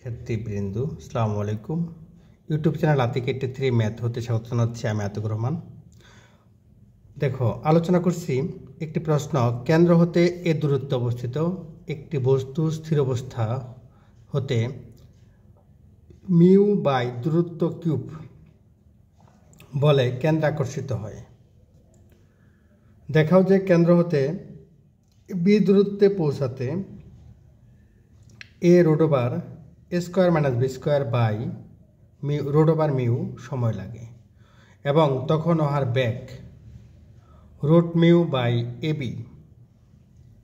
শিক্ষার্থীবৃন্দ, আসসালামু আলাইকুম। ইউটিউব চ্যানেল আতিক 83 ম্যাথ হতে স্বাগত জানাচ্ছি। আমি আতিকুর রহমান। দেখো, আলোচনা করছি একটি প্রশ্ন। কেন্দ্র হতে এ দূরত্বে অবস্থিত একটি বস্তু স্থির অবস্থা হতে মিউ বাই দূরত্ব কিউব বলে কেন্দ্রে আকর্ষিত হয়। দেখাও যে কেন্দ্র হতে বি দূরত্বে পৌঁছাতে A root over A square minus B square by mu root over mu সময় লাগে, এবং তখন ওহার ব্যাক root mu by A B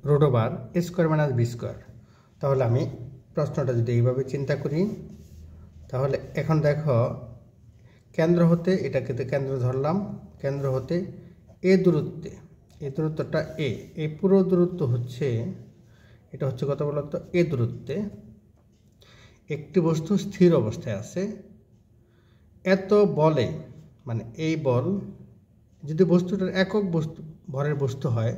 root over A square minus B square. তাহলে আমি প্রশ্নটা যদি এইভাবে চিন্তা করি, তাহলে এখন দেখো, কেন্দ্র হতে এটাকে কেন্দ্র ধরলাম, কেন্দ্র হতে এ দূরত্বে, এই দূরত্বটা এই পুরো দূরত্ব হচ্ছে, এটা হচ্ছে কত বলতো, এ দূরত্বে একটি বস্তু স্থির অবস্থায় আছে। এত বলে, মানে এই বল যদি বস্তুটার একক বস্তু ভরের বস্তু হয়,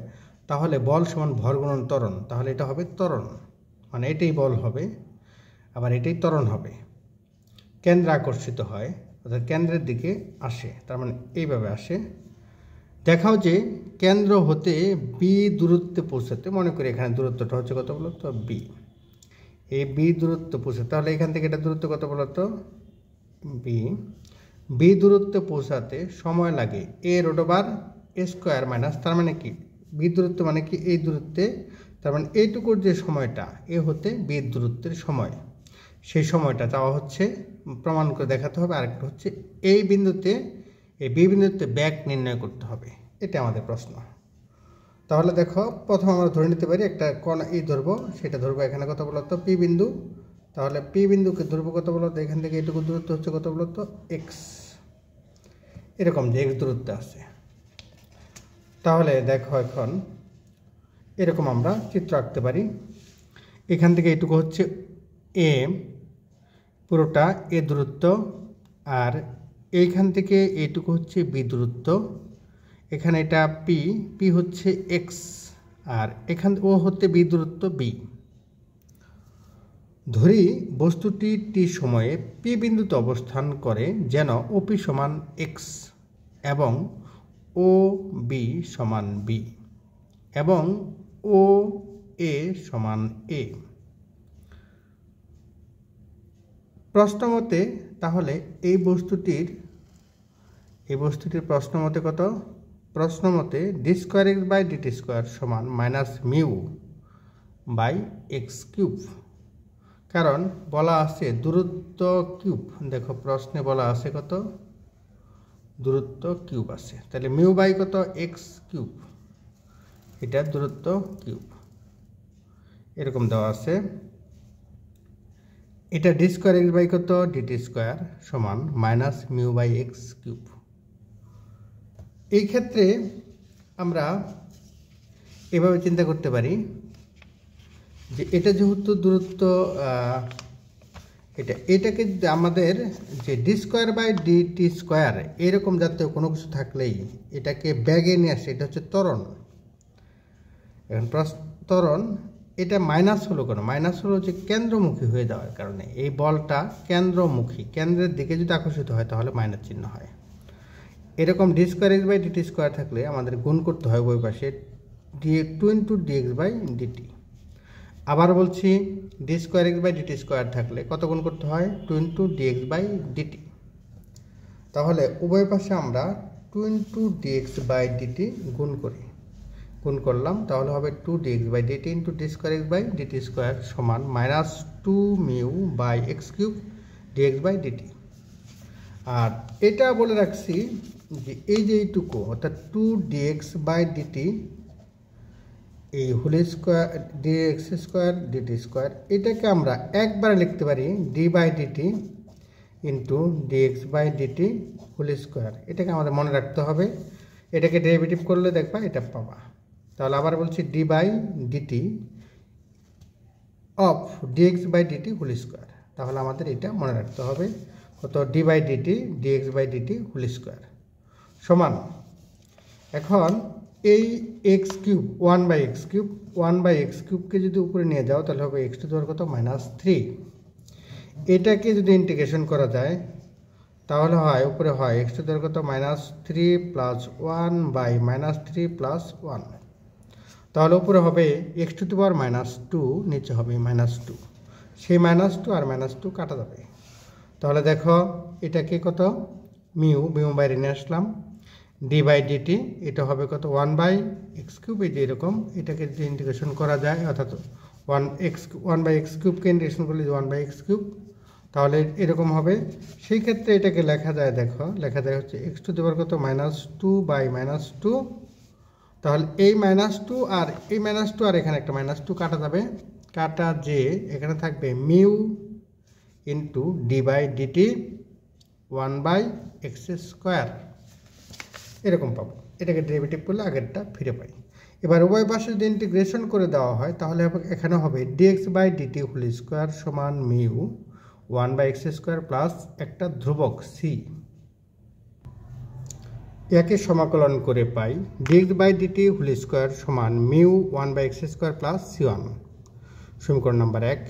তাহলে বল সমান ভর গুণন ত্বরণ, তাহলে এটা হবে ত্বরণ, মানে এটাই বল হবে, আবার এটাই ত্বরণ হবে। কেন্দ্রে আকর্ষিত হয় অর্থাৎ কেন্দ্রের দিকে আসে, তার মানে এইভাবে আসে। দেখাও যে কেন্দ্র হতে বি দূরত্বে পৌঁছাতে, মনে করি এখানে দূরত্বটা হচ্ছে কত বলতো, বি। এই বি দূরত্ব পৌঁছাতে, তাহলে এখান থেকে এটা দূরত্ব কত বলতো, বি দূরত্বে পৌঁছাতে সময় লাগে এ root over A square minus, তার মানে কি বি দূরত্ব মানে কি এই দূরত্বে, তার মানে এইটুকুর যে সময়টা এ হতে বি দূরত্বের সময়, সেই সময়টা চাওয়া হচ্ছে, প্রমাণ করে দেখাতে হবে। আরেকটা হচ্ছে এই বিন্দুতে, এই বি বিন্দুতে ব্যাক নির্ণয় করতে হবে, এটা আমাদের প্রশ্ন। তাহলে দেখো, প্রথম আমরা ধরে নিতে পারি একটা কোণ এই ধরবো, সেটা ধরবো এখানে কত বলতো, পি বিন্দু। তাহলে পি বিন্দুকে ধরবো কত বলতো, এখান থেকে এটুকু দূরত্ব হচ্ছে কত বলতো, এক্স, এরকম যে এক্স দূরত্ব আছে। তাহলে দেখো, এখন এরকম আমরা চিত্র আঁকতে পারি। এখান থেকে এটুকু হচ্ছে এ, পুরোটা এ দূরত্ব, আর এইখান থেকে এইটুকু হচ্ছে বি দূরত্ব। এখানে এটা পি হচ্ছে এক্স, আর এখান ও হতে বি দূরত্ব বি। ধরি বস্তুটি টি সময়ে পি বিন্দুতে অবস্থান করে যেন ওপি সমান এক্স এবং ও বি সমান বি এবং ও এ সমান এ। প্রশ্নমতে তাহলে এই বস্তুটির প্রশ্নমতে কত, প্রশ্নমতে D square x by DT square সমান minus mu by X cube. কারণ বলা আছে দূরত্ব কিউব, দেখো প্রশ্নে বলা আছে কত, দূরত্ব কিউব আছে, তাহলে মিউ বাই কত, এক্স কিউব, এটা দূরত্ব কিউব এরকম দেওয়া আছে। এটা ডি স্কোয়ার এক্স বাই কত, ডিটি স্কোয়ার সমান minus mu by X cube. এই ক্ষেত্রে আমরা এভাবে চিন্তা করতে পারি যে এটা যেহেতু দূরত্ব, এটাকে আমাদের যে D square by DT square এরকম জাতীয় কোনো কিছু থাকলেই এটাকে ব্যাগে নিয়ে আসে, এটা হচ্ছে ত্বরণ। এখন ত্বরণ এটা মাইনাস হলো কেন, মাইনাস হলো যে কেন্দ্রমুখী হয়ে যাওয়ার কারণে। এই বলটা কেন্দ্রমুখী, কেন্দ্রের দিকে যদি আকর্ষিত হয় তাহলে মাইনাস চিহ্ন হয়। এরকম D square x by DT square থাকলে আমাদের গুণ করতে হয় ওই পাশে two into DX by DT. আবার বলছি, D square x by DT square থাকলে কত গুণ করতে হয়, two into DX by DT. তাহলে উভয় পাশে আমরা two into DX by DT গুণ করলাম, তাহলে হবে two DX by DT into D square x by DT square সমান minus two mu by X cube DX by DT. আর এটা বলে রাখছি যে এই যে এইটুকু অর্থাৎ টু ডিএক্স বাই ডিটি, এই whole square DX square DT square, এটাকে আমরা একবারে লিখতে পারি D by DT into DX by DT whole square. এটাকে আমাদের মনে রাখতে হবে, এটাকে ডেরিভেটিভ করলে দেখবা এটা পাবা। তাহলে আবার বলছি D by DT of DX by DT whole square, তাহলে আমাদের এটা মনে রাখতে হবে কত, D by DT dx by DT whole square সমান। এখন এই X cube one by X কিউবকে যদি উপরে নিয়ে যাও তাহলে হবে এক্স টু দি পাওয়ার কত, -3। এটাকে যদি ইন্টিগ্রেশন করা যায় তাহলে হয় উপরে হয় এক্স টু দেওয়ার কত -3 + 1 বাই -3 + 1, তাহলে উপরে হবে এক্স টু দি পাওয়ার -2, নিচে হবে -2, সেই -2 আর -2 কাটা যাবে। তাহলে দেখো এটাকে কত মিউ বাইরে নিয়ে আসলাম, ডি বাই ডিটি এটা হবে কত 1/x³ এই যে এরকম, এটাকে যদি ইন্টিগ্রেশন করা যায় অর্থাৎ 1/x³ ইন্টিগ্রেশন করলে 1/x³, তাহলে এরকম হবে। সেই ক্ষেত্রে এটাকে লেখা যায়, দেখো লেখা যায় হচ্ছে এক্স টু দি পাওয়ার কত -2/-2, তাহলে এই -2 আর এই -2 আর এখানে একটা -2 কাটা যাবে, কাটা যে এখানে থাকবে mu into D by DT 1/x², এরকম পাবো। এটাকে ডেরিভেটিভ করলে আগেরটা ফিরে পাই। এবার উভয় পাশে যদি ইন্টিগ্রেশন করে দেওয়া হয় তাহলে এখানে হবে dx/dt² সমান মিউ 1/x² প্লাস একটা ধ্রুবক সি, একে সমাকলন করে পাই dx/dt² সমান মিউ 1/x² প্লাস c1। সমীকরণ নাম্বার 1,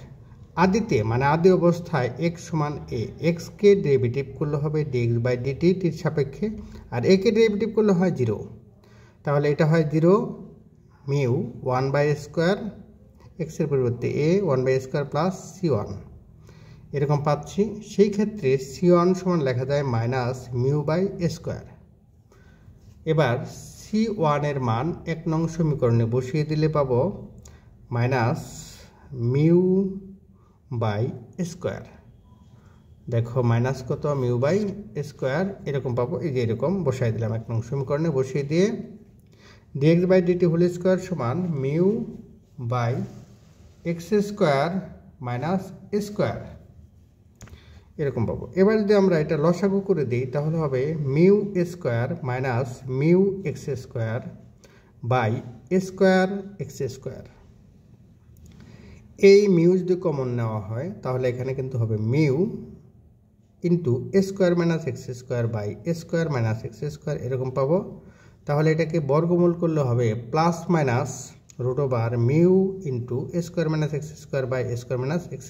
আদিতে মানে আদি অবস্থায় x সমান a, xকে ডেরিভেটিভ করলে হবে dx/dt-র সাপেক্ষে, আর একে ডেরিভেটিভ করলে হয় 0, তাহলে এটা হয় 0 মিউ 1/a², x এর পরিবর্তে a 1/a² প্লাস c1 এরকম পাচ্ছি। সেই ক্ষেত্রে c1 সমান লেখা যায় -μ/a²। এবার c1 এর মান 1 নং সমীকরণে বসিয়ে দিলে পাবো -μ/a²। দেখো মাইনাস কত μ/a² এরকম পাবো, এই যে এরকম বসাই দিলাম 1 নং সমীকরণে, বসিয়ে দিয়ে dx/dt² সমান μ/x² মাইনাস a² এরকম পাবো। এবার যদি আমরা এটা লসাগু করে দিই তাহলে হবে μ² মাইনাস μx² বাই a²x²। এই মিউ যদি কমন নেওয়া হয় তাহলে এখানে কিন্তু হবে mu into a² minus x² by a² minus x² এরকম পাবো। তাহলে এটাকে বর্গমূল করলে হবে plus minus √ mu into a² minus x² by a² minus x²।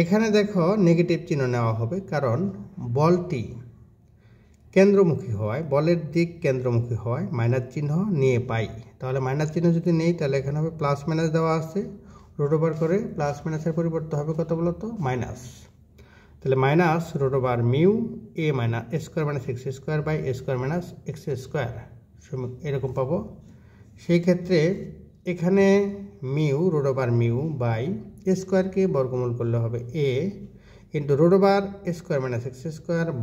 এখানে দেখো নেগেটিভ চিহ্ন নেওয়া হবে, কারণ বলটি কেন্দ্রমুখী হওয়ায়, বলের দিক কেন্দ্রমুখী হওয়ায় মাইনাস চিহ্ন নিয়ে পাই। তাহলে মাইনাস চিহ্ন যদি নেই তাহলে এখানে হবে প্লাস মাইনাস দেওয়া আছে, √ করে প্লাস মাইনাসের পরিবর্তে হবে কত বলতো মাইনাস, তাহলে minus √ mu a minus a² minus x² by a² minus x² এরকম পাবো। সেই ক্ষেত্রে এখানে মিউ √ মিউ বাই a²কে বর্গমূল করলে হবে a into √ a² minus x²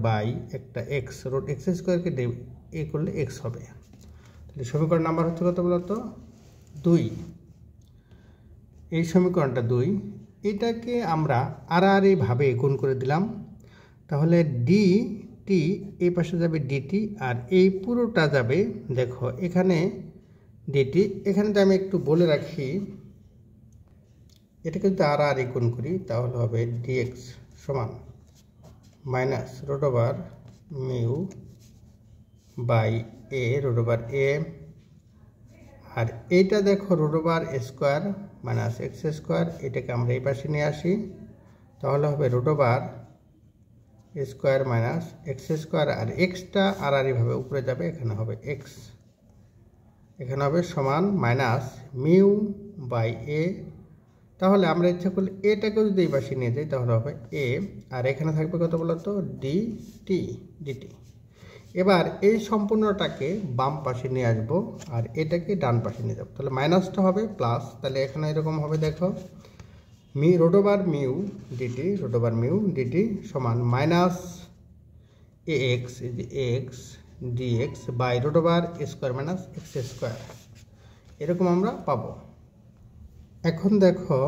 by একটা x, x²কে এ করলে x হবে। তাহলে সমীকরণ নাম্বার হচ্ছে কত বলতো 2। এই সমীকরণটা 2, এটাকে আমরা আড়াআড়ি ভাবে গুণ করে দিলাম, তাহলে dt এই পাশে যাবে dt আর এই পুরোটা যাবে, দেখো এখানে dt, এখানে আমি একটু বলে রাখি, এটাকে যদি আড়াআড়ি গুণ করি তাহলে হবে dx সমান minus √ mu by a √ a, আর এইটা দেখো √ a² মাইনাস x², এটাকে আমরা এই পাশে নিয়ে আসি, তাহলে হবে √ a² মাইনাস x², আর এক্সটা আড়াআড়িভাবে উপরে যাবে, এখানে হবে x, এখানে হবে সমান মাইনাস মিউ বাই a। তাহলে আমরা ইচ্ছা করলে এটাকে যদি এই পাশে নিয়ে যাই তাহলে হবে a, আর এখানে থাকবে কত বলতো dt। এবার এই সম্পূর্ণটাকে বাম পাশে নিয়ে আসবো আর এটাকে ডান পাশে নিয়ে যাবো, তাহলে মাইনাসটা হবে প্লাস, তাহলে এখানে এরকম হবে, দেখো √ মিউ dt সমান minus ax dx by √ a² minus x², এরকম আমরা পাবো। এখন দেখো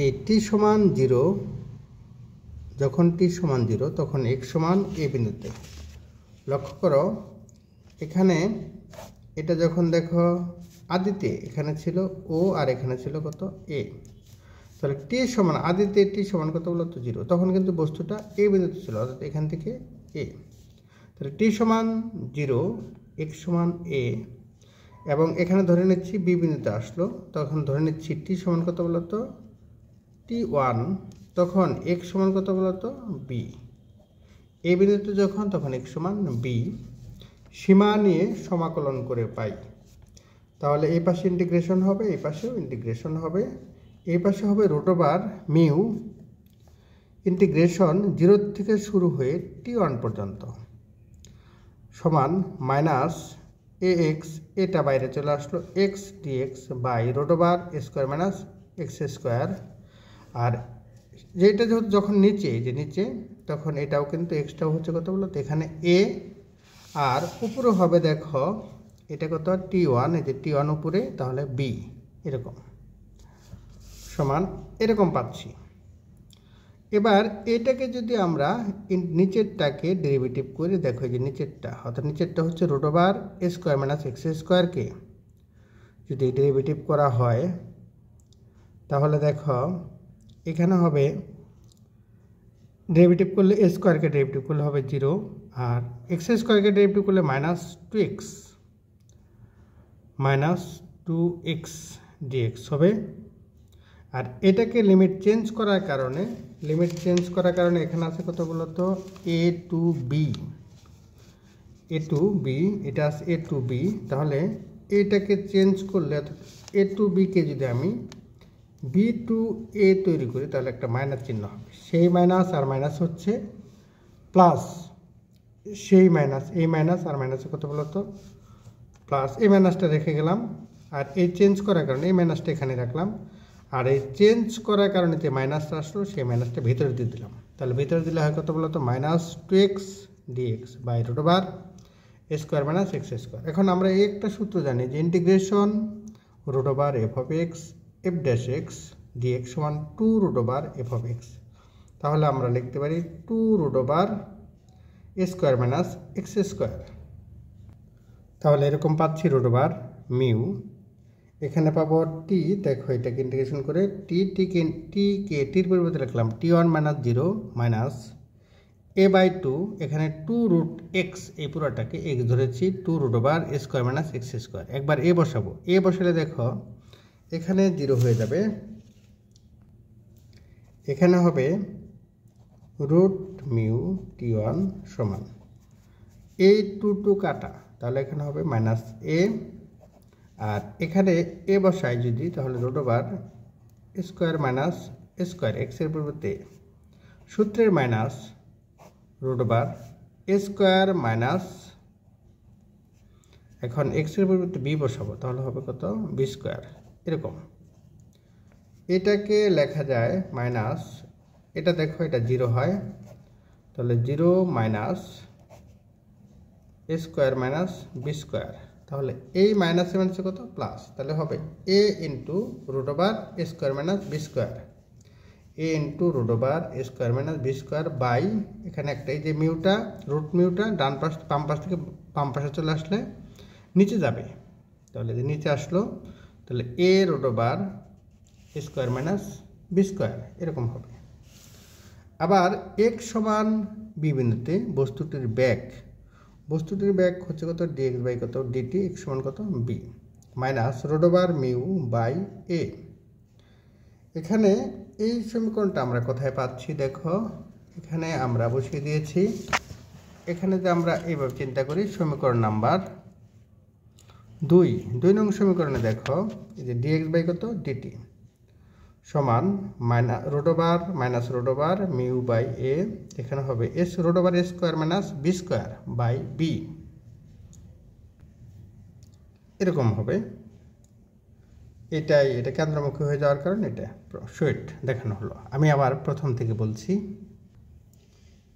এই t সমান 0, যখন t সমান 0 তখন x সমান a বিন্দুতে। লক্ষ্য করো এখানে এটা যখন দেখো আদিতে এখানে ছিল o আর এখানে ছিল কত a, তাহলে t সমান আদিতে t সমান কত বলতো 0, তখন কিন্তু বস্তুটা a বিন্দুতে ছিল, অর্থাৎ এখান থেকে a, তাহলে t সমান 0 x সমান a। এবং এখানে ধরে নিচ্ছি বি বিন্দুতে আসলো, তখন ধরে নিচ্ছি টি সমান কত বলতো T1, তখন x সমান কত বলতো বি। এই বিন্দুতে যখন, তখন x সমান বি। সীমা নিয়ে সমাকলন করে পাই। তাহলে এই পাশে ইন্টিগ্রেশন হবে, এই পাশেও ইন্টিগ্রেশন হবে। এই পাশে হবে √, মিউ ইন্টিগ্রেশন 0 থেকে শুরু হয়ে T1 পর্যন্ত সমান মাইনাস ax, এটা বাইরে চলে আসলো, x dx by √² minus x²। আর যেটা যখন নিচে, যে নিচে, তখন এটাও কিন্তু এক্সটাও হচ্ছে কত বলতো এখানে a, আর উপরে হবে দেখো এটা কত T1, এই যে T1 উপরে, তাহলে b, এরকম সমান এরকম পাচ্ছি। এবার এটাকে যদি আমরা নিচেরটাকে ডেরিভেটিভ করে দেখো, যে নিচেরটা, অর্থাৎ নিচেরটা হচ্ছে √² মাইনাস x² কে যদি ডেরিভেটিভ করা হয়, তাহলে দেখো এখানে হবে ডেরিভেটিভ করলে a² কে ডেরিভেটিভ করলে হবে 0, আর x² কে ডেরিভেটিভ করলে -2x dx হবে। আর এটাকে লিমিট চেঞ্জ করার কারণে এখানে আছে কত বলতো a to b, এটা আছে a to b। তাহলে এটাকে চেঞ্জ করলে, a to b কে যদি আমি b to a তৈরি করি, তাহলে একটা মাইনাস চিহ্ন হবে। সেই মাইনাস আর মাইনাস হচ্ছে প্লাস, সেই মাইনাস, এই মাইনাস আর মাইনাসে কত বলতো প্লাস। এই মাইনাসটা রেখে গেলাম, আর এই চেঞ্জ করার কারণে এই মাইনাসটা এখানে রাখলাম, আর এই চেঞ্জ করার কারণে যে মাইনাসটা আসলো, সেই মাইনাসটা ভিতরে দিয়ে দিলাম। তাহলে ভিতরে দিলে হয় কত বলতো -2x dx by √² minus x²। এখন আমরা এই একটা সূত্র জানি, যে ইন্টিগ্রেশন √f(x) f'(x) dx সমান 2√f(x). তাহলে আমরা লিখতে পারি 2√a² মাইনাস x²। তাহলে এরকম পাচ্ছি √, মিউ, এখানে পাবো টি, দেখো এটাকে ইন্টিগ্রেশন করে টির পরিবর্তে লিখলাম T1 মাইনাস 0 মাইনাস a/2, এখানে 2√x, এই পুরোটাকে x ধরেছি, 2√a² মাইনাস x²। একবার a বসাবো, a বসালে দেখো এখানে 0 হয়ে যাবে, এখানে হবে √μ T1 সমান এই 2 কাটা, তাহলে এখানে হবে -a, আর এখানে a বসাই যদি, তাহলে √² মাইনাস a², x এর পরিবর্তে সূত্রের মাইনাস √a² মাইনাস, এখন x এর পরিবর্তে b বসাবো, তাহলে হবে কত b²। এরকম এটাকে লেখা যায় মাইনাস, এটা দেখো এটা 0 হয়, তাহলে 0 মাইনাস a² মাইনাস b²। তাহলে এই মাইনাসে মাইনাসে কত প্লাস, তাহলে হবে a into √a² minus b², a into √a² minus b² by, এখানে একটা এই যে মিউটা, √μটা ডান পাশ বাম পাশ থেকে বাম পাশে চলে আসলে নিচে যাবে, তাহলে যে নিচে আসলো, তাহলে a √a² মাইনাস b², এরকম হবে। আবার x সমান b বিন্দুতে বস্তুটির বেগ হচ্ছে কত dx বাই কত dt, x সমান কত b মাইনাস √μ বাই a। এখানে এই সমীকরণটা আমরা কোথায় পাচ্ছি দেখো, এখানে আমরা বসিয়ে দিয়েছি। এখানে যে আমরা এইভাবে চিন্তা করি, সমীকরণ নাম্বার 2 নং সমীকরণে দেখো এই যে dx বাই কত dt সমান √, মাইনাস √μ বাই a, এখানে হবে √a² minus b² by b, এরকম হবে। এটা কেন্দ্রমুখী হয়ে যাওয়ার কারণে এটা সৈট দেখানো হলো। আমি আবার প্রথম থেকে বলছি।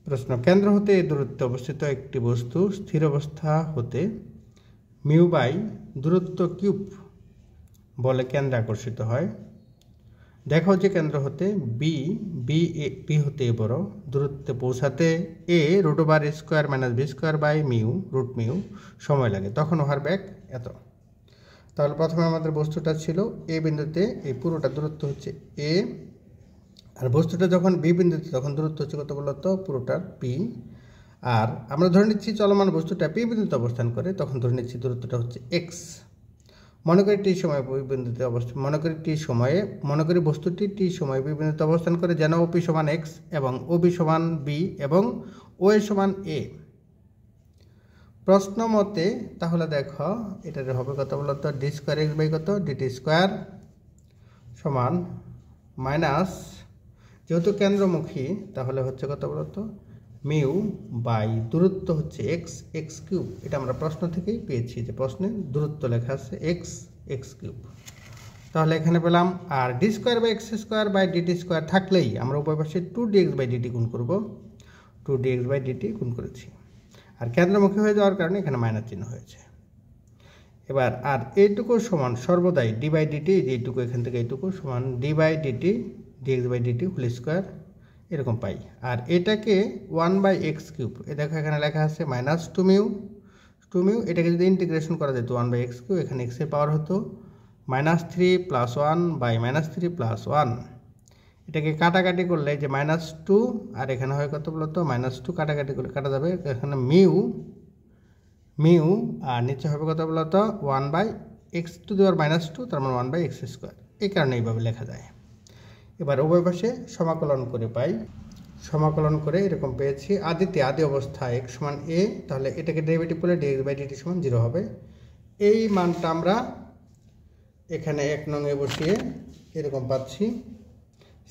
প্রশ্ন, কেন্দ্র হতে এই দূরত্বে অবস্থিত একটি বস্তু স্থির অবস্থা হতে মিউ বাই দূরত্ব কিউব বলে কেন্দ্রে আকর্ষিত হয়। দেখো যে কেন্দ্র হতে বি হতে বড় দূরত্বে পৌঁছাতে a √a² minus b² by √μ সময় লাগে, তখন ওহার বেগ এত। তাহলে প্রথমে আমাদের বস্তুটা ছিল a বিন্দুতে, এই পুরোটা দূরত্ব হচ্ছে a, আর বস্তুটা যখন b বিন্দুতে, তখন দূরত্ব হচ্ছে কত বলতো পুরোটার p। আর আমরা ধরে নিচ্ছি চলমান বস্তুটা p বিন্দুতে অবস্থান করে, তখন ধরে নিচ্ছি দূরত্বটা হচ্ছে x। মনে করি টি সময় ওই বিন্দুতে অবস্থান মনে করি বস্তুটি টি সময় ওই বিন্দুতে অবস্থান করে যেন ওপি সমান এক্স এবং ওবি সমান বি এবং ও এ সমান এ। প্রশ্ন মতে তাহলে দেখো এটার হবে কত বলতো ডি স্কোয়ার এক্স বাই কত ডিটি স্কোয়ার সমান মাইনাস, যেহেতু কেন্দ্রমুখী তাহলে হচ্ছে কত বলতো মিউ বাই দূরত্ব হচ্ছে এক্স এক্স কিউব। এটা আমরা প্রশ্ন থেকেই পেয়েছি, যে প্রশ্নে দূরত্ব লেখা আছে এক্স এক্স কিউব। তাহলে এখানে পেলাম, আর D square by X square by DT square থাকলেই আমরা উভয় পাশে 2dx বাই ডিটি গুণ করব, 2dx বাই ডিটি গুণ করেছি। আর কেন্দ্রমুখী হয়ে যাওয়ার কারণে এখানে মাইনাস চিহ্ন হয়েছে। এবার আর এইটুকু সমান সর্বদাই ডি বাই ডিটি, যে এইটুকু এখান থেকে এইটুকু সমান d by DT dx by DT whole square এরকম পাই। আর এটাকে 1 বাই এক্স কিউব, এ দেখো এখানে লেখা আছে মাইনাস 2 মিউ, এটাকে যদি ইন্টিগ্রেশন করা যেত 1 বাই এক্স কিউব, এখানে এক্সের পাওয়ার হতো -3 + 1 বাই -3 + 1। এটাকে কাটাকাটি করলে যে -2 আর এখানে হয় কত বলতো -2, কাটাকাটি করে কাটা যাবে, এখানে মিউ আর নিচে হবে কত বলতো 1 বাই এক্স টু দি পাওয়ার -2, তার মানে 1 বাই এক্স স্কোয়ার। এই কারণে এইভাবে লেখা যায়। এবার উভয় পাশে সমাকলন করে পাই, সমাকলন করে এরকম পেয়েছি আদি অবস্থায় x সমান a, তাহলে এটাকে ডেরিভেটিভ করলে dx বাই dt সমান 0 হবে। এই মানটা আমরা এখানে 1 নং এ বসিয়ে এরকম পাচ্ছি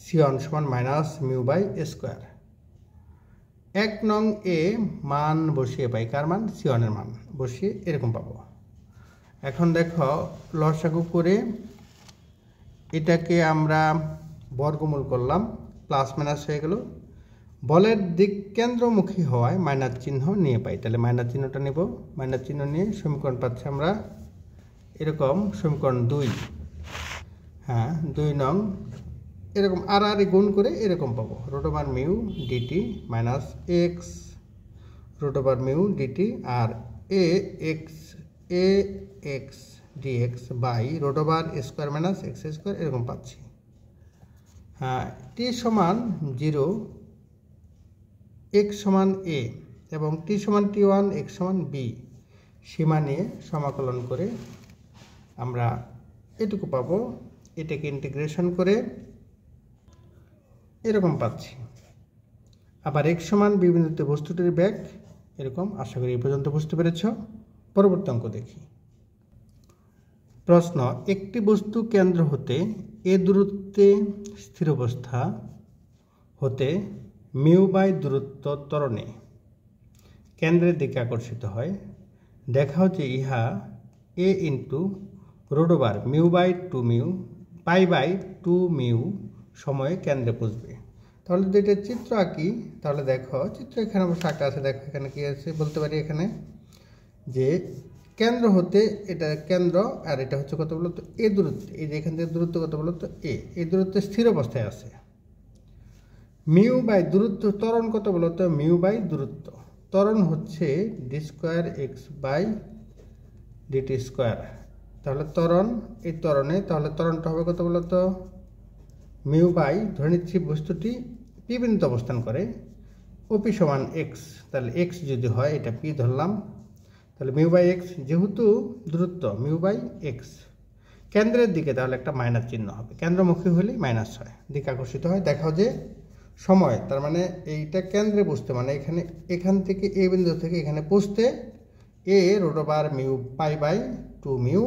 c1 সমান মাইনাস মিউ বাই স্কোয়ার। 1 নং এ মান বসিয়ে পাই, কার মান c1 এর মান বসিয়ে এরকম পাবো। এখন দেখো লসাগু করে এটাকে আমরা বর্গমূল করলাম, প্লাস মাইনাস হয়ে গেল। বলের দিক কেন্দ্রমুখী হওয়ায় মাইনাস চিহ্ন নিয়ে পাই, তাহলে মাইনাস চিহ্নটা নেব, মাইনাস চিহ্ন নিয়ে সমীকরণ পাচ্ছি আমরা এরকম, সমীকরণ 2, হ্যাঁ 2 নং এরকম আর গুণ করে এরকম পাবো root mu dt minus x root mu dt আর a x dx by root square minus x square এরকম পাচ্ছি। হ্যাঁ টি সমান 0, এক্স সমান এ এবং টি সমান t1 এক্স সমান বি সীমা নিয়ে সমাকলন করে আমরা এটুকু পাবো। এটাকে ইন্টিগ্রেশন করে এরকম পাচ্ছি। আবার এক্স সমান বি বিন্দুতে বস্তুটির বেগ এরকম। আশা করি এই পর্যন্ত বুঝতে পেরেছ। পরবর্তী অঙ্ক দেখি। প্রশ্ন, একটি বস্তু কেন্দ্র হতে এ দূরত্বে স্থির অবস্থা হতে মিউ বাই দূরত্ব ত্বরণে কেন্দ্রের দিকে আকর্ষিত হয়। দেখাও যে ইহা A into root mu by 2 mu pi by 2 mu সময়ে কেন্দ্রে পৌঁছবে। তাহলে যদি এটা চিত্র আঁকি তাহলে দেখো চিত্র এখানে অবশ্য আঁকা আছে, দেখো এখানে কি আছে বলতে পারি, এখানে যে কেন্দ্র হতে এটা কেন্দ্র আর এটা হচ্ছে কত বলতো এ দূরত্বে, এই যে এখান থেকে দূরত্ব কত বলতো এ, এই দূরত্বে স্থির অবস্থায় আছে। মিউ বাই দূরত্ব, ত্বরণ কত বলতো মিউ বাই দূরত্ব, ত্বরণ হচ্ছে d square x by DT square. তাহলে ত্বরণ, এই ত্বরণে তাহলে ত্বরণটা হবে কত বলতো মিউ বাই, ধরে নিচ্ছি বস্তুটি পি বিন্দুতে অবস্থান করে, ওপি সমান এক্স, তাহলে এক্স যদি হয় এটা পি ধরলাম, তাহলে মিউ বাই এক্স, যেহেতু দূরত্ব মিউ বাই এক্স কেন্দ্রের দিকে তাহলে একটা মাইনাস চিহ্ন হবে, কেন্দ্রমুখী হলেই মাইনাস হয়, দিকে আকর্ষিত হয়। দেখাও যে সময়, তার মানে এইটা কেন্দ্রে পৌঁছতে মানে এখান থেকে এ বিন্দু থেকে এখানে পৌঁছতে A root mu pi by 2 mu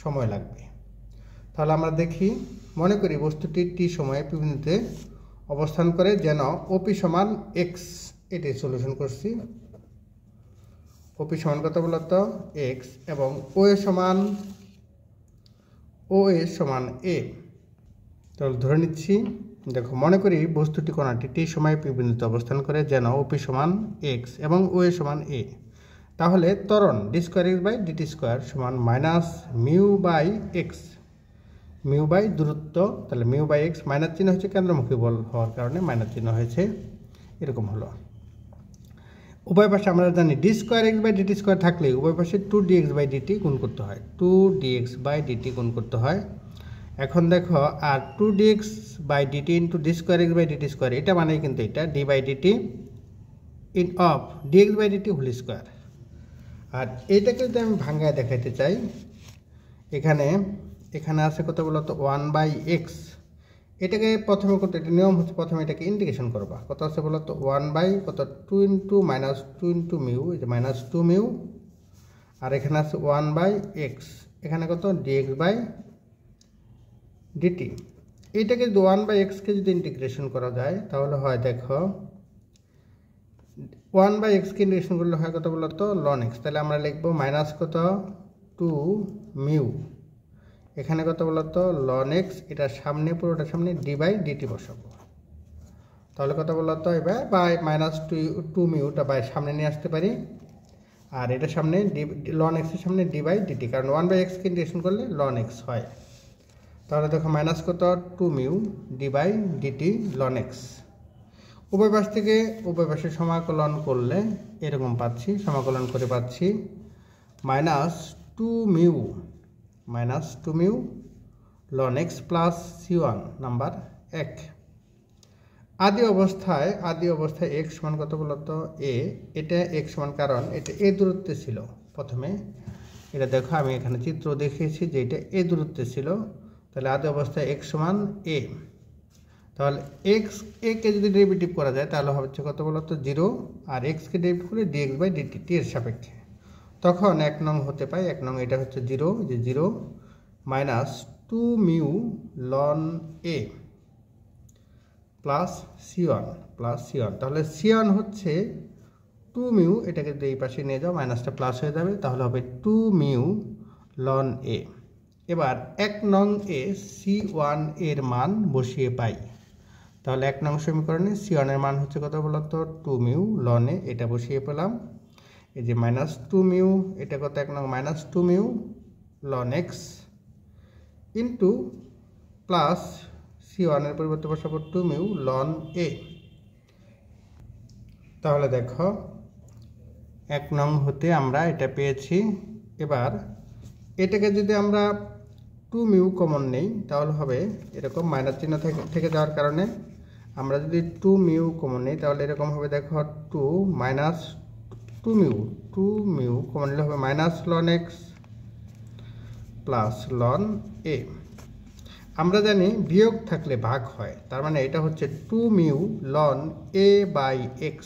সময় লাগবে। তাহলে আমরা দেখি, মনে করি বস্তুটি টি সময়ে পি বিন্দুতে অবস্থান করে যেন ওপি সমান এক্স, এটাই সলিউশন করছি। ওপি সমান কত বলতো এক্স এবং ও এ সমান এ। তাহলে ধরে নিচ্ছি, দেখো মনে করি বস্তুটি কোণাটি টি সময়ে পি বিন্দুতে অবস্থান করে যেন ওপি সমান এক্স এবং ও এ সমান এ। তাহলে ত্বরণ D square x by DT square সমান minus mu by X, mu by দূরত্ব, তাহলে মিউ বাই এক্স, মাইনাস চিহ্ন হচ্ছে কেন্দ্রমুখী বল হওয়ার কারণে মাইনাস চিহ্ন হয়েছে, এরকম হলো। উভয় পাশে আমরা জানি d square x by DT square থাকলে উভয় পাশে 2dx বাই ডিটি গুণ করতে হয়, 2dx বাই ডিটি গুণ করতে হয়। এখন দেখো আর 2dx by DT into D square x by DT square, এটা মানেই কিন্তু এটা D by DT in of DX by DT whole square. আর এইটাকে যদি আমি ভাঙ্গায় দেখাইতে চাই, এখানে এখানে আছে কত বলতো 1/x, এটাকে প্রথমে কত, এটা নিয়ম হচ্ছে প্রথমে এটাকে ইন্টিগ্রেশন করবা, কত আছে বলতো 1 কত 2 ইন্টু মাইনাস 2 ইন্টু মিউ, এই যে মাইনাস 2 মিউ, আর এখানে আছে 1/x, এখানে কত dx বাই dt। এইটাকে 1/x কে যদি ইন্টিগ্রেশন করা যায় তাহলে হয় দেখো 1/x কে ইন্টিগ্রেশন করলে হয় কত বলতো ln x, তাহলে আমরা লিখবো মাইনাস কত 2 মিউ, এখানে কত বলতো ln x, এটা সামনে পুরোটা সামনে d বাই dt বসাবো, তাহলে কত বলতো এবার বাই মাইনাস 2 মিউটা বাই সামনে নিয়ে আসতে পারি, আর এটা সামনে ln x এর সামনে d বাই dt, কারণ 1/x কে ইন্টিগ্রেশন করলে ln x হয়। তাহলে দেখো মাইনাস কত 2 mu d by dt ln x, উভয় পাশ থেকে উভয় পাশে সমাকলন করলে এরকম পাচ্ছি, সমাকলন করে পাচ্ছি minus 2 mu ln x plus c1 number 1। আদি অবস্থায় x সমান কত বলতো a, এটা x সমান, কারণ এটা a দূরত্বে ছিল প্রথমে, এটা দেখো আমি এখানে চিত্র দেখিয়েছি যে এটা a দূরত্বে ছিল, তাহলে আদি অবস্থায় x সমান a, তাহলে x a কে যদি ডেরিভেটিভ করা যায় তাহলে হচ্ছে কত বলতো 0, আর x কে ডেরিভেটিভ করে dx বাই dt t এর সাপেক্ষে, তখন 1 নং হতে পাই, 1 নং এটা হচ্ছে 0, যে 0 minus 2 mu ln a plus c1, তাহলে c1 হচ্ছে 2 মিউ, এটাকে এই পাশে নিয়ে যাও, মাইনাসটা প্লাস হয়ে যাবে, তাহলে হবে 2 মিউ ln a। এবার 1 নং এ c1 এর মান বসিয়ে পাই, তাহলে 1 নং সমীকরণে c1 এর মান হচ্ছে কত বলতো 2 মিউ ln a, এটা বসিয়ে পেলাম, এই যে মাইনাস 2 মিউ, এটা কত 1 নং minus 2 mu ln x into plus c1 এর পরিবর্তে বসাবো 2 মিউ ln a। তাহলে দেখো 1 নং হতে আমরা এটা পেয়েছি। এবার এটাকে যদি আমরা 2 মিউ কমন নেই তাহলে হবে এরকম, মাইনাস চিহ্ন থেকে যাওয়ার কারণে আমরা যদি 2 মিউ কমন নেই তাহলে এরকম হবে, দেখো 2 মাইনাস 2 মিউ কমন নিলে হবে minus ln x plus ln a। আমরা জানি বিয়োগ থাকলে ভাগ হয়, তার মানে এটা হচ্ছে 2 mu ln a by x,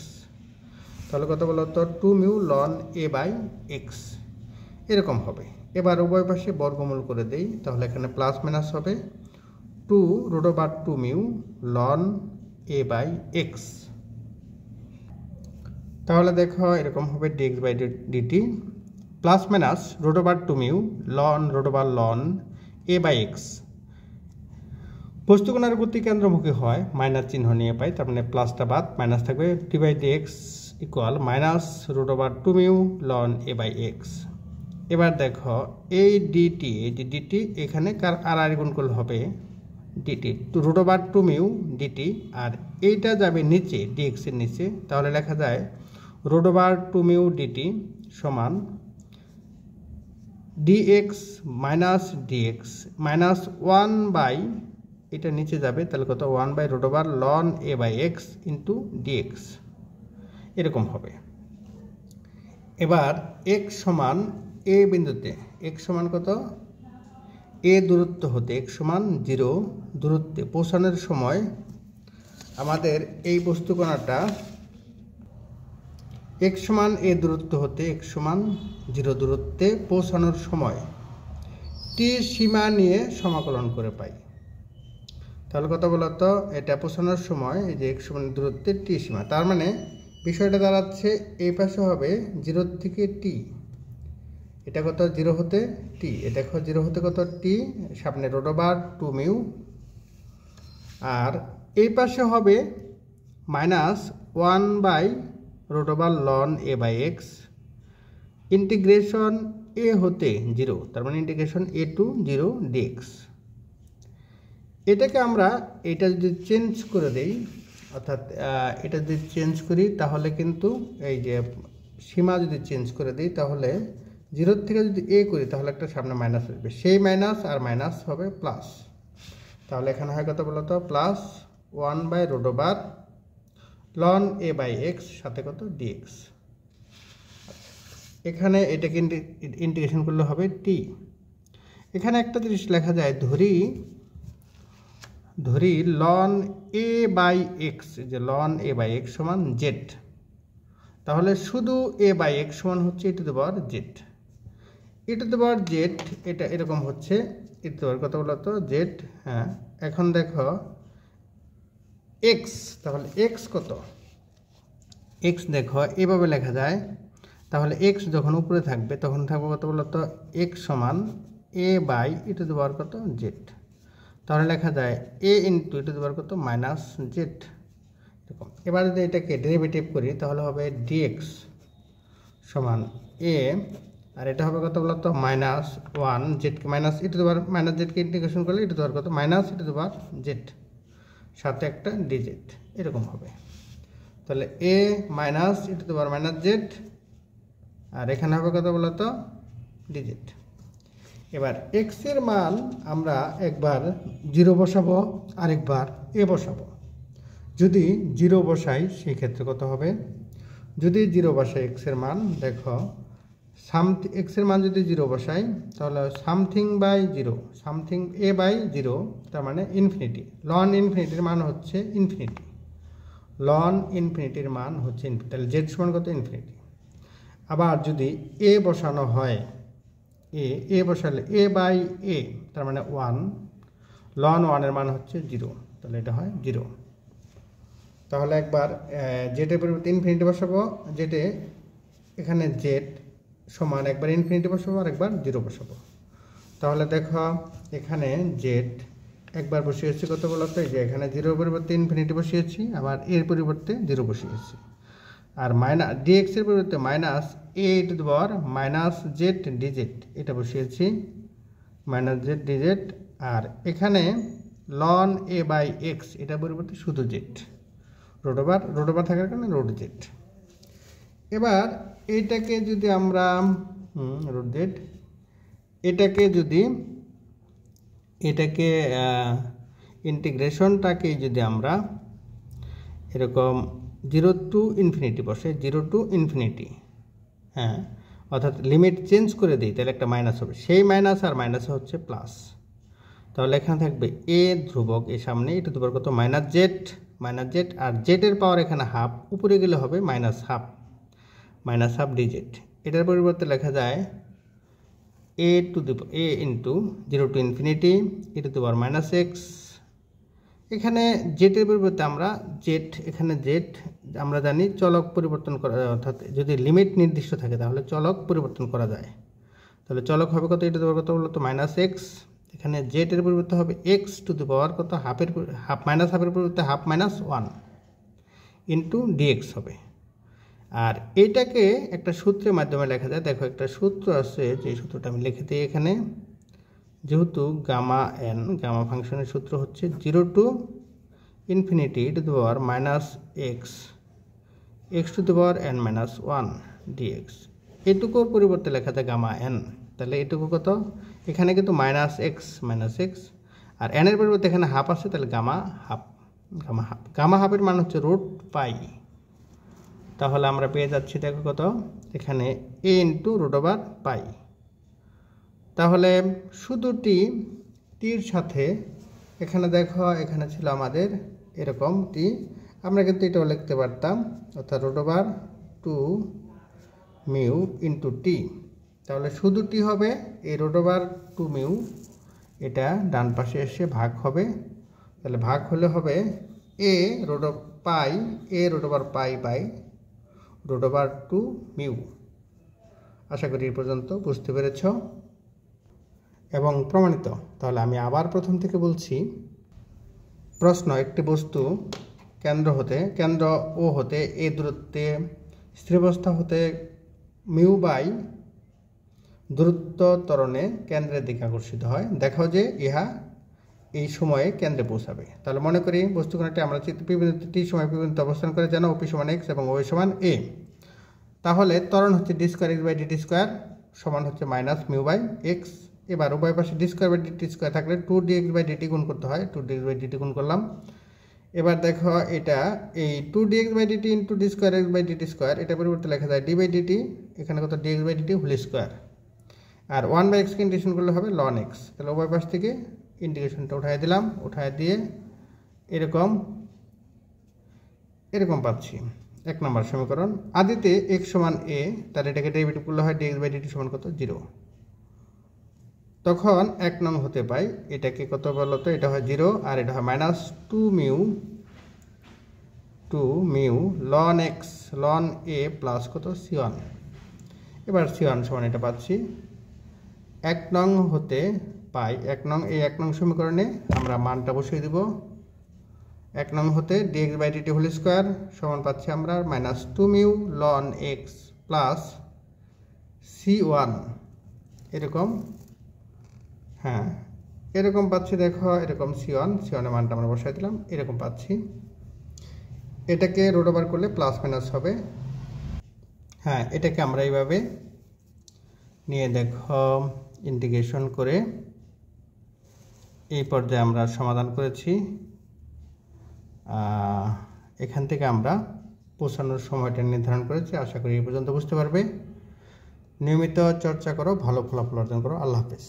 তাহলে কত বলতো 2 mu ln a by x এরকম হবে। এবার উভয় পাশে বর্গমূল করে দেই, তাহলে এখানে প্লাস মাইনাস হবে 2√2 mu ln a by x, তাহলে দেখো এরকম হবে dx by dt plus minus √2 mu ln a by x। বস্তুকণার গতি কেন্দ্রমুখী হয়, মাইনাস চিহ্ন নিয়ে পাই, তার মানে প্লাসটা বাদ, মাইনাস থাকবে d by dx equal minus √2 mu ln a by x। এবার দেখো এই dt এখানে আর গুণ করলে হবে dt, √2 মিউ dt, আর এইটা যাবে নিচে dx এর নিচে, তাহলে লেখা যায় √2 মিউ dt সমান dx minus dx minus 1 by, এটা নিচে যাবে, তাহলে কত 1/√2 ln a by x into dx এরকম হবে। এবার x সমান a বিন্দুতে, x সমান কত a দূরত্ব হতে x সমান 0 দূরত্বে পৌঁছানোর সময় আমাদের এই বস্তুকণাটা x সমান a দূরত্ব হতে x সমান 0 দূরত্বে পৌঁছানোর সময় t সীমা নিয়ে সমাকলন করে পাই। তাহলে কত বলতো এটা পৌঁছানোর সময় এই যে x সমান দূরত্বে t সীমা, তার মানে বিষয়টা দাঁড়াচ্ছে এই পাশে হবে 0 থেকে t, এটা কত 0 হতে t, এটা 0 হতে কত t, সামনে √2 মিউ, আর এই পাশে হবে minus 1/√2 ln a by x integration a হতে 0, তার মানে ইন্টিগ্রেশন a টু 0 dx। এটাকে আমরা এটা যদি চেঞ্জ করে দেই, অর্থাৎ এটা যদি চেঞ্জ করি তাহলে কিন্তু এই যে সীমা যদি চেঞ্জ করে দিই তাহলে 0 থেকে যদি a করি তাহলে একটা সামনে মাইনাস আসবে, সেই মাইনাস আর মাইনাস হবে প্লাস, তাহলে এখানে হয় কত বলতো plus 1/√2 ln a by x সাথে কত dx। এখানে এটাকে ইন্টিগ্রেশন করলে হবে t। এখানে একটা জিনিস লেখা যায়, ধরি লন এ বাই এক্স, যে লন এ বাই এক্স সমান জেড। তাহলে শুধু এ বাই এক্স সমান হচ্ছে e to the power Z. e to the power Z এটা এরকম হচ্ছে e টু দি পাওয়ার কত বলতো জেড। হ্যাঁ, এখন দেখো এক্স, তাহলে এক্স কত, এক্স দেখো এভাবে লেখা যায়। তাহলে এক্স যখন উপরে থাকবে তখন থাকবে কত বলতো এক্স সমান এ by e to the power কত জেড। তাহলে লেখা যায় A into e to the power কত মাইনাস জেড এরকম। এবার যদি এটাকে ডেরিভেটিভ করি তাহলে হবে ডিএক্স সমান এ, আর এটা হবে কত বলতো মাইনাস 1 জেডকে minus e to the power minus জেডকে ইন্টিগ্রেশন করলে e টু দি পাওয়ার কত minus e to the power Z, সাথে একটা ডিজেড এরকম হবে। তাহলে A minus e to the power minus Z, আর এখানে হবে কত বলতো ডিজেড। এবার এক্স এর মান আমরা একবার 0 বসাবো, আরেকবার এ বসাবো। যদি 0 বসাই সেই ক্ষেত্রে কত হবে, যদি 0 বসাই এক্স এর মান, দেখো এক্স এর মান যদি 0 বসাই তাহলে something by 0, something a by 0, তার মানে ইনফিনিটি। লন ইনফিনিটির মান হচ্ছে ইনফিনিটি, লন ইনফিনিটির মান হচ্ছে ইনফিনিটি, তাহলে জেড সমান কত ইনফিনিটি। আবার যদি এ বসানো হয়, এ বসালে এ বাই এ, তার মানে 1, লন 1 এর মান হচ্ছে 0, তাহলে এটা হয় 0। তাহলে একবার জেডের পরিবর্তে ইনফিনিটি বসাবো, জেডে এখানে জেড সমান একবার ইনফিনিটি বসাবো আর একবার 0 বসাবো। তাহলে দেখো এখানে জেড একবার বসিয়েছি কত বলতো, এই যে এখানে 0 পরিবর্তে ইনফিনিটি বসিয়েছি, আবার এর পরিবর্তে 0 বসিয়েছি। আর মাইনাস ডিএক্স এর পরিবর্তে minus A two the power minus Z DZ এটা বসিয়েছি, মাইনাস জেড ডিজেড। আর এখানে লন এ বাই এক্স এটা পরিবর্তে শুধু জেড, রোড ওভার থাকার কারণে রোড জেড। এবার এইটাকে যদি আমরা রোড জেড, এটাকে ইন্টিগ্রেশনটাকে যদি আমরা এরকম 0 টু ইনফিনিটি বসে, 0 টু ইনফিনিটি, হ্যাঁ, অর্থাৎ লিমিট চেঞ্জ করে দিই, তাহলে একটা মাইনাস হবে, সেই মাইনাস আর মাইনাস হচ্ছে প্লাস। তাহলে এখানে থাকবে এ ধ্রুবক, এর সামনে এটা দুবার কত মাইনাস জেড, আর জেডের পাওয়ার এখানে হাফ, উপরে গেলে হবে মাইনাস হাফ ডিজেড। এটার পরিবর্তে লেখা যায় A into 0 to infinity e to the power minus X. এখানে জেডের পরিবর্তে আমরা এখানে জেড আমরা জানি চলক পরিবর্তন করা, অর্থাৎ যদি লিমিট নির্দিষ্ট থাকে তাহলে চলক পরিবর্তন করা যায়। তাহলে চলক হবে কত, এটা কত বলতো মাইনাস এক্স। এখানে জেডের পরিবর্তে হবে এক্স টু দি পাওয়ার কত মাইনাস হাফের পরিবর্তে হাফ মাইনাস 1 ইন্টু ডিএক্স হবে। আর এইটাকে একটা সূত্রের মাধ্যমে লেখা যায়। দেখো একটা সূত্র আছে, যে সূত্রটা আমি লিখে দিই এখানে। যেহেতু গামা ফাংশনের সূত্র হচ্ছে 0 to infinity to the power minus x to the power n minus 1 dx. এটুকুর পরিবর্তে লেখা যায় গামা n। তাহলে এটুকু কত, এখানে কিন্তু মাইনাস এক্স, আর n এর পরিবর্তে এখানে হাফ আছে, তাহলে গামা হাফের মান হচ্ছে রুট পাই। তাহলে আমরা পেয়ে যাচ্ছি দেখো কত, এখানে a into root over pi. তাহলে শুধু টির সাথে এখানে দেখো এখানে ছিল আমাদের এরকম টি, আমরা কিন্তু এটাও লিখতে পারতাম, অর্থাৎ root over 2 mu into T. তাহলে শুধু টি হবে, এই রুট ওভার 2 মিউ এটা ডান পাশে এসে ভাগ হবে। তাহলে ভাগ হলে হবে A root over pi by root over 2 mu. আশা করি এই পর্যন্ত বুঝতে পেরেছ এবং প্রমাণিত। তাহলে আমি আবার প্রথম থেকে বলছি। প্রশ্ন, একটি বস্তু কেন্দ্র ও হতে এ দূরত্বে স্থিরাবস্থা হতে মিউ বাই দূরত্ব ত্বরণে কেন্দ্রের দিকে আকর্ষিত হয়। দেখো যে ইহা এই সময়ে কেন্দ্রে পৌঁছাবে। তাহলে মনে করি বস্তুকণাটি আমরা টি সময় বিভিন্ন অবস্থান করে জানো ওপি সমান এক্স এবং ওই সমান এ। তাহলে ত্বরণ হচ্ছে d square x by DT square সমান হচ্ছে মাইনাস মিউ বাই এক্স। এবার উভয় পাশে d square by DT square থাকলে 2dx বাই ডিটি গুণ করতে হয়, 2dx বাই ডিটি গুণ করলাম। এবার দেখো এটা এই 2dx by DT into D square x by DT square, এটা পরিবর্তে লেখা যায় ডি বাই ডিটি, এখানে কত dx by DT whole square. আর 1/x কে ইন্টিগ্রেশন করলে হবে ln x। তাহলে উভয় পাশ থেকে ইন্টিগ্রেশনটা উঠায় দিলাম, উঠায় দিয়ে এরকম এরকম পাচ্ছি 1 নম্বর সমীকরণ। আদিতে x সমান a, তাহলে এটাকে ডেরিভেটিভ করলে হয় dx/dt সমান কত 0। তখন 1 নং হতে পাই এটাকে কত বলতো, এটা হয় 0 আর এটা হয় -2 mu ln x ln a plus কত c1। এবার c1 সমান এটা পাচ্ছি 1 নং হতে পাই 1 নং, এই 1 নং সমীকরণে আমরা মানটা বসিয়ে দিব। 1 নং হতে dx/dt হোল স্কয়ার সমান পাচ্ছি আমরা -2 mu ln x plus c1 এরকম, হ্যাঁ এরকম পাচ্ছি। দেখো এরকম c1 এর মানটা আমরা বসাই দিলাম, এরকম পাচ্ছি। এটাকে রুট ওভার করলে প্লাস মাইনাস হবে। হ্যাঁ এটাকে আমরা এইভাবে নিয়ে দেখো ইন্টিগ্রেশন করে এই পর্যায়ে আমরা সমাধান করেছি। এখান থেকে আমরা পৌঁছানোর সময়টা নির্ধারণ করেছি। আশা করি এই পর্যন্ত বুঝতে পারবে। নিয়মিত চর্চা করো, ভালো ফলাফল অর্জন করো। আল্লাহ হাফেজ।